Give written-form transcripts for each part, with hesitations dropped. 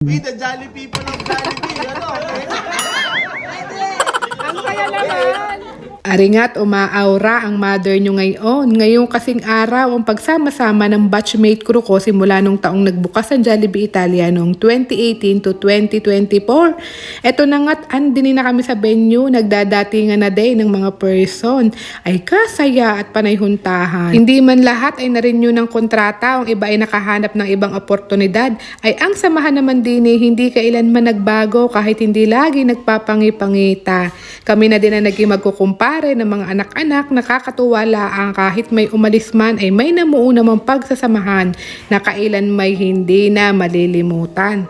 We the jolly people of Jollibee, ano? Ang saya naman! Ari nga't umaaura ang mother nyo ngayon. Ngayong kasing araw ang pagsama-sama ng batchmate crew ko simula nung taong nagbukas ang Jollibee Italia noong 2018 to 2024. Eto na nga't andini na kami sa venue, nagdadatingan na din ng mga person. Ay kasaya at panayhuntahan. Hindi man lahat ay na-renew ng kontrata, ang iba ay nakahanap ng ibang oportunidad. Ay ang samahan naman din hindi kailanman nagbago kahit hindi lagi nagpapangipangita. Kami na din ang naging magkukumpare ng mga anak-anak, nakakatuwa laang kahit may umalis man ay may namuo namang pagsasamahan na kailan may hindi na malilimutan.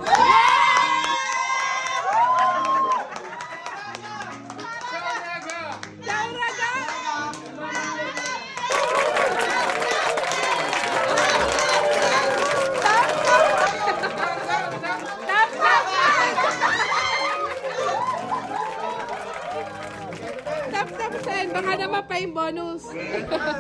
Baka naman pa yung bonus.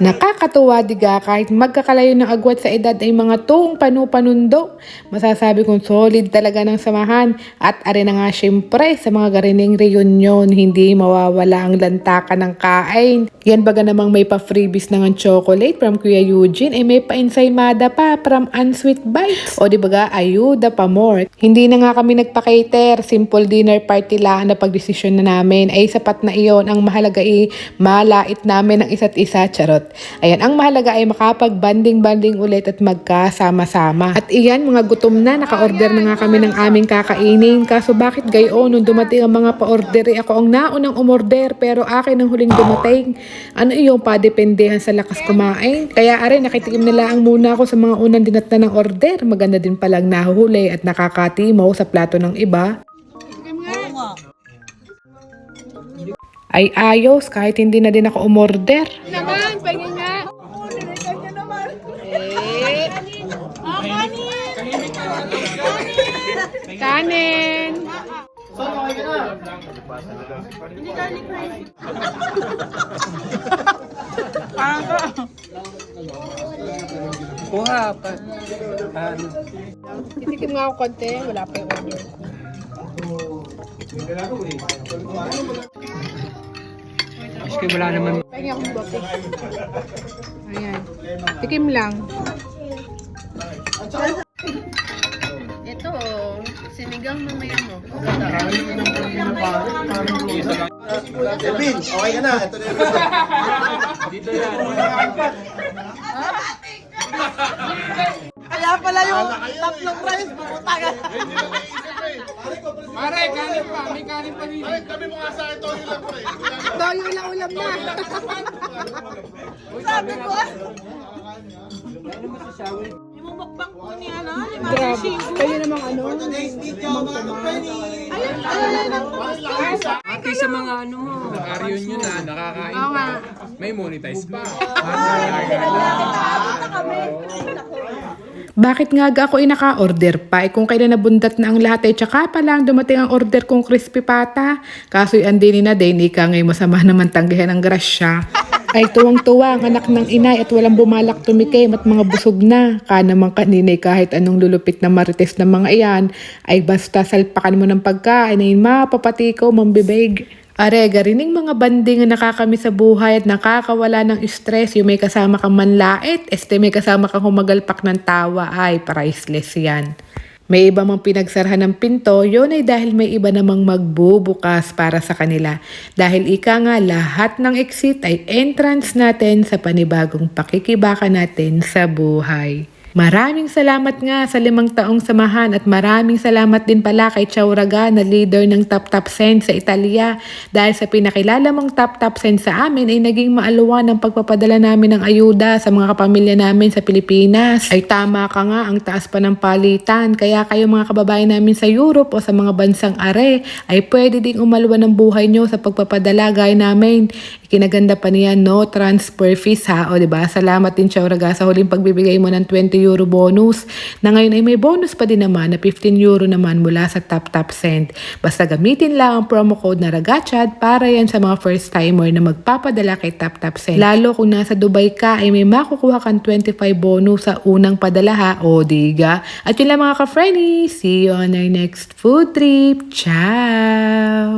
Nakakatuwa diga kahit magkakalayo ng agwat sa edad ay mga tuong panupanundo. Masasabi kong solid talaga ng samahan. At are na nga syempre sa mga garining reunion, hindi mawawala ang lantakan ng kain. Yan baga namang may pa-freebies na ng chocolate from Kuya Eugene ay may pa-ensaymada pa from Unsweet Bites. O di baga ayuda pa more. Hindi na nga kami nagpa-cater, simple dinner party lang na pagdesisyon na namin ay sapat na iyon. Ang mahalaga ay malait namin ang isa't isa, charot. Ayan, ang mahalaga ay makapag-banding-banding ulit at magkasama-sama. At iyan, mga gutom na, naka-order na nga kami ng aming kakainin. Kaso bakit gayon, nung dumating ang mga pa-order, ako ang naunang umorder, pero akin ang huling dumating. Ano yung padependehan sa lakas kumain? Kaya are, nakitikim nila ang muna ako sa mga unang dinatna ng order. Maganda din palang nahuhuli at nakakatimaw sa plato ng iba. Ay ayos, kahit hindi na din ako umorder. Naman, pahingin nga. Kanin! Kuha pa. Titikim nga ako konti, wala pa yung order. Maski wala naman. Pahingin akong bote. Ayan. Tikim lang. Ito, sinigang mamaya mo. Elvin, okay ka na. Ito na yung dito yan. Kaya pala yung tatlong rice, pumunta ka. Pare, kanin pa. May kanin pa dito. Sabi mo nga sa akin, toyo lang pre. Toyo lang ulam na. Sabi ko, yung mukbang po ni ano, ni Mami Grabe. Shifu. Kayo namang ano? Today's video, mga kapani. Ate sa mga ano mo, naka-reunion na, nakakain Oo nga. pa. May monetize pa. Bakit nga ako naka-order pa? Kung kailan nabundat na ang lahat ay tsaka pa lang dumating ang order kong crispy pata. Kaso'y andini na din, ika ngay masama naman tanggihan ang grasya. Ay tuwang-tuwa ang anak ng inay at walang bumalak tumikim at mga busog na. Kanamang kaninay kahit anong lulupit na marites ng mga iyan, ay basta salpakan mo ng pagkain ay mapapati ko, mambibig. Arega rining mga banding na nakakami sa buhay at nakakawala ng stress. Yung may kasama kang manlait, may kasama kang humagalpak ng tawa, ay priceless yan. May iba mang pinagsarhan ng pinto, yun ay dahil may iba namang magbubukas para sa kanila. Dahil ika nga lahat ng exit ay entrance natin sa panibagong pakikibaka natin sa buhay. Maraming salamat nga sa 5 taong samahan at maraming salamat din pala kay Chauraga na leader ng Top Top Sen sa Italia. Dahil sa pinakilala mong Top Top Sen sa amin ay naging maaluwan ang pagpapadala namin ng ayuda sa mga kapamilya namin sa Pilipinas. Ay tama ka nga, ang taas pa ng palitan. Kaya kayo mga kababayan namin sa Europe o sa mga bansang are ay pwede ding umaluwan ng buhay nyo sa pagpapadala gaya namin. Kinaganda pa niya, no transfer fees ha. O diba? Salamat din Ciao Raga sa huling pagbibigay mo ng 20 euro bonus. Na ngayon ay may bonus pa din naman na 15 euro naman mula sa Tap Send. Basta gamitin lang ang promo code na Ragachad para yan sa mga first timer na magpapadala kay Tap Send. Lalo kung nasa Dubai ka ay may makukuha kang 25 bonus sa unang padala ha. O diga. At yun lang mga ka-friendly. See you on our next food trip. Ciao!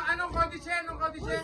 Anong kondisyon? Anong kondisyon?